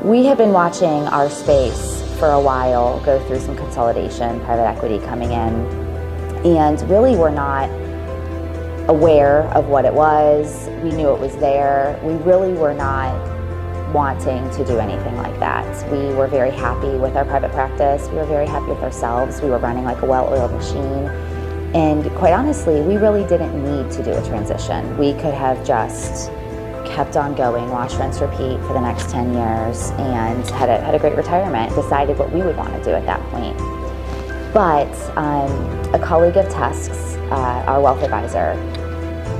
We had been watching our space for a while go through some consolidation, private equity coming in, and really were not aware of what it was. We knew it was there. We really were not wanting to do anything like that. We were very happy with our private practice. We were very happy with ourselves. We were running like a well-oiled machine. And quite honestly, we really didn't need to do a transition. We could have just kept on going, wash, rinse, repeat for the next 10 years and had a great retirement, decided what we would want to do at that point. But a colleague of TUSK's, our wealth advisor,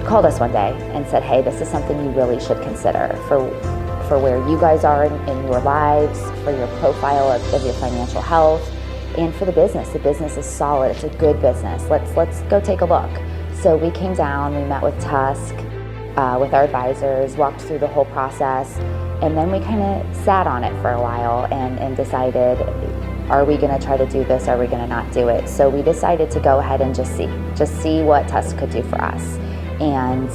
called us one day and said, hey, this is something you really should consider for where you guys are in your lives, for your profile of your financial health, and for the business. The business is solid, it's a good business. Let's go take a look. So we came down, we met with TUSK, with our advisors, walked through the whole process, and then we kind of sat on it for a while and decided, are we going to try to do this, are we going to not do it? So we decided to go ahead and just see what TUSK could do for us, and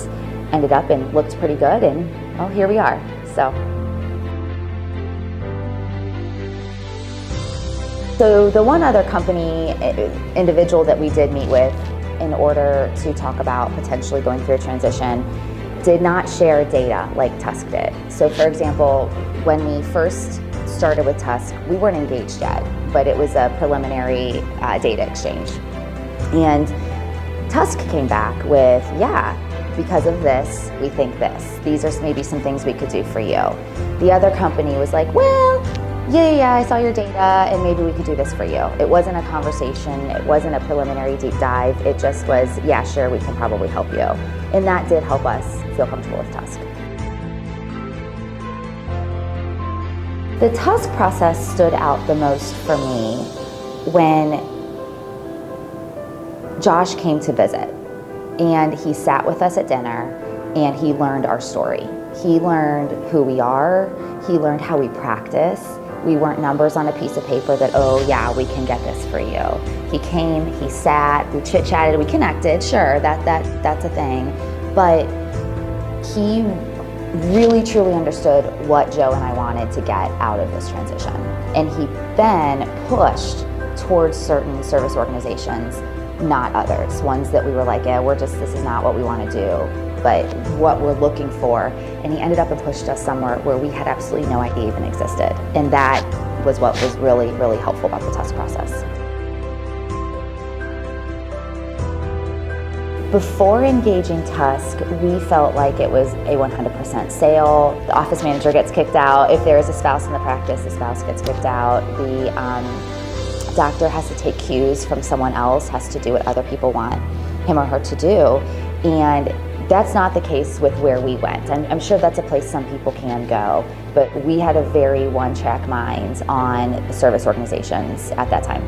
ended up and looked pretty good, and well, here we are. So the one other company, individual that we did meet with in order to talk about potentially going through a transition did not share data like TUSK did. So for example, when we first started with TUSK, we weren't engaged yet, but it was a preliminary data exchange. And TUSK came back with, yeah, because of this, we think this. These are maybe some things we could do for you. The other company was like, well, yeah, I saw your data and maybe we could do this for you. It wasn't a conversation, it wasn't a preliminary deep dive, it just was, yeah, sure, we can probably help you. And that did help us feel comfortable with TUSK. The TUSK process stood out the most for me when Josh came to visit, and he sat with us at dinner and he learned our story. He learned who we are, he learned how we practice. We weren't numbers on a piece of paper that, oh yeah, we can get this for you. He came, he sat, we chit-chatted, we connected, sure, that's a thing. But he really truly understood what Joe and I wanted to get out of this transition. And he then pushed towards certain service organizations, not others. Ones that we were like, yeah, this is not what we want to do, but what we're looking for. And he ended up and pushed us somewhere where we had absolutely no idea even existed. And that was what was really, really helpful about the TUSK process. Before engaging TUSK, we felt like it was a 100% sale. The office manager gets kicked out. If there is a spouse in the practice, the spouse gets kicked out. The doctor has to take cues from someone else, has to do what other people want him or her to do. And that's not the case with where we went. I'm sure that's a place some people can go, but we had a very one-track mind on service organizations at that time.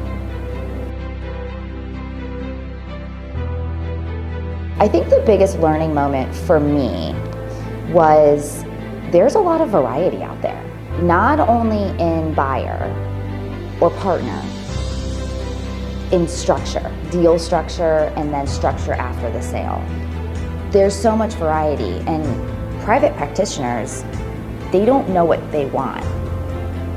I think the biggest learning moment for me was there's a lot of variety out there, not only in buyer or partner, in structure, deal structure, and then structure after the sale. There's so much variety, and private practitioners, they don't know what they want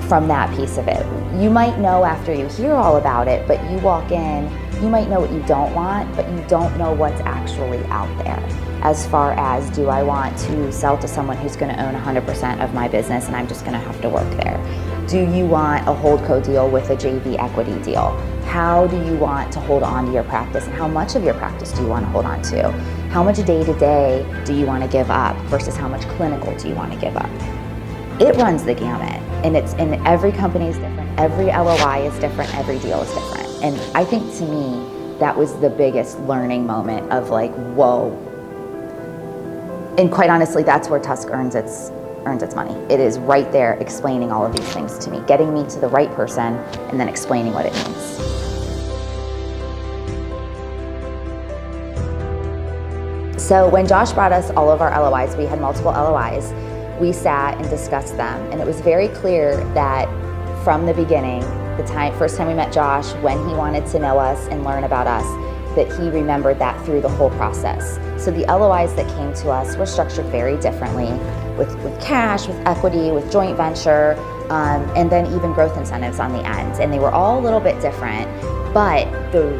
from that piece of it. You might know after you hear all about it, but you walk in, you might know what you don't want, but you don't know what's actually out there. As far as, do I want to sell to someone who's going to own 100% of my business and I'm just going to have to work there? Do you want a holdco deal with a JV equity deal? How do you want to hold on to your practice, and how much of your practice do you want to hold on to? How much day-to-day do you want to give up versus how much clinical do you want to give up? It runs the gamut, and every company is different, every LOI is different, every deal is different. And I think to me, that was the biggest learning moment of like, whoa. And quite honestly, that's where TUSK earns its money. It is right there explaining all of these things to me, getting me to the right person, and then explaining what it means. So when Josh brought us all of our LOIs, we had multiple LOIs, we sat and discussed them, and it was very clear that from the beginning, first time we met Josh, when he wanted to know us and learn about us, that he remembered that through the whole process. So the LOIs that came to us were structured very differently, with cash, with equity, with joint venture, and then even growth incentives on the end. And they were all a little bit different, but the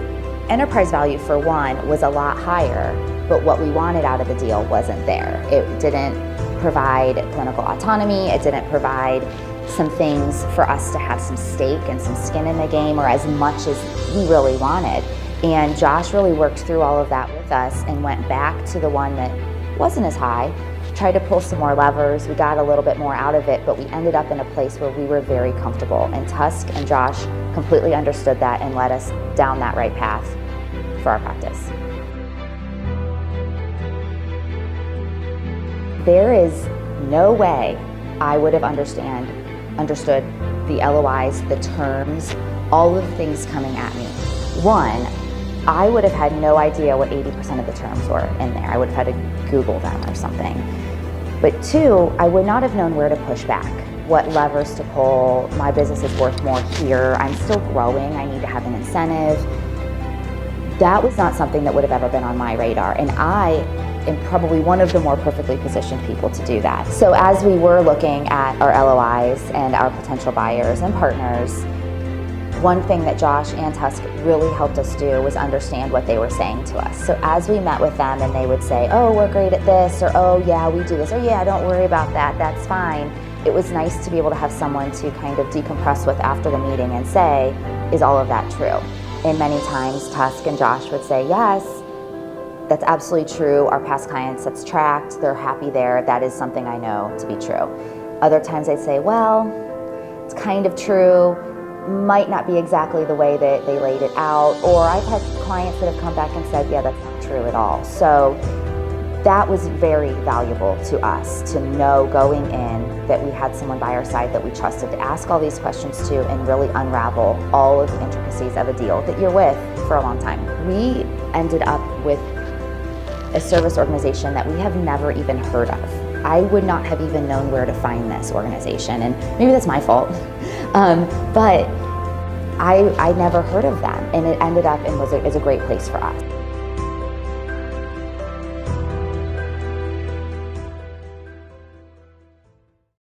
enterprise value for one was a lot higher, but what we wanted out of the deal wasn't there. It didn't provide clinical autonomy, it didn't provide some things for us to have some stake and some skin in the game, or as much as we really wanted. And Josh really worked through all of that with us and went back to the one that wasn't as high, tried to pull some more levers. We got a little bit more out of it, but we ended up in a place where we were very comfortable. And TUSK and Josh completely understood that and led us down that right path for our practice. There is no way I would have understood the LOIs, the terms, all of the things coming at me. One, I would have had no idea what 80% of the terms were in there. I would have had to Google them or something. But two, I would not have known where to push back, what levers to pull. My business is worth more here. I'm still growing. I need to have an incentive. That was not something that would have ever been on my radar. And I am probably one of the more perfectly positioned people to do that. So as we were looking at our LOIs and our potential buyers and partners, one thing that Josh and TUSK really helped us do was understand what they were saying to us. So as we met with them and they would say, oh, we're great at this, or oh yeah, we do this, or yeah, don't worry about that, that's fine. It was nice to be able to have someone to kind of decompress with after the meeting and say, is all of that true? And many times TUSK and Josh would say, yes, that's absolutely true. Our past clients, that's tracked, they're happy there, that is something I know to be true. Other times they'd say, well, it's kind of true, might not be exactly the way that they laid it out, or I've had clients that have come back and said, yeah, that's not true at all. So that was very valuable to us to know going in that we had someone by our side that we trusted to ask all these questions to and really unravel all of the intricacies of a deal that you're with for a long time. We ended up with a service organization that we have never even heard of. I would not have even known where to find this organization, and maybe that's my fault, but I never heard of them, and it ended up and is a great place for us.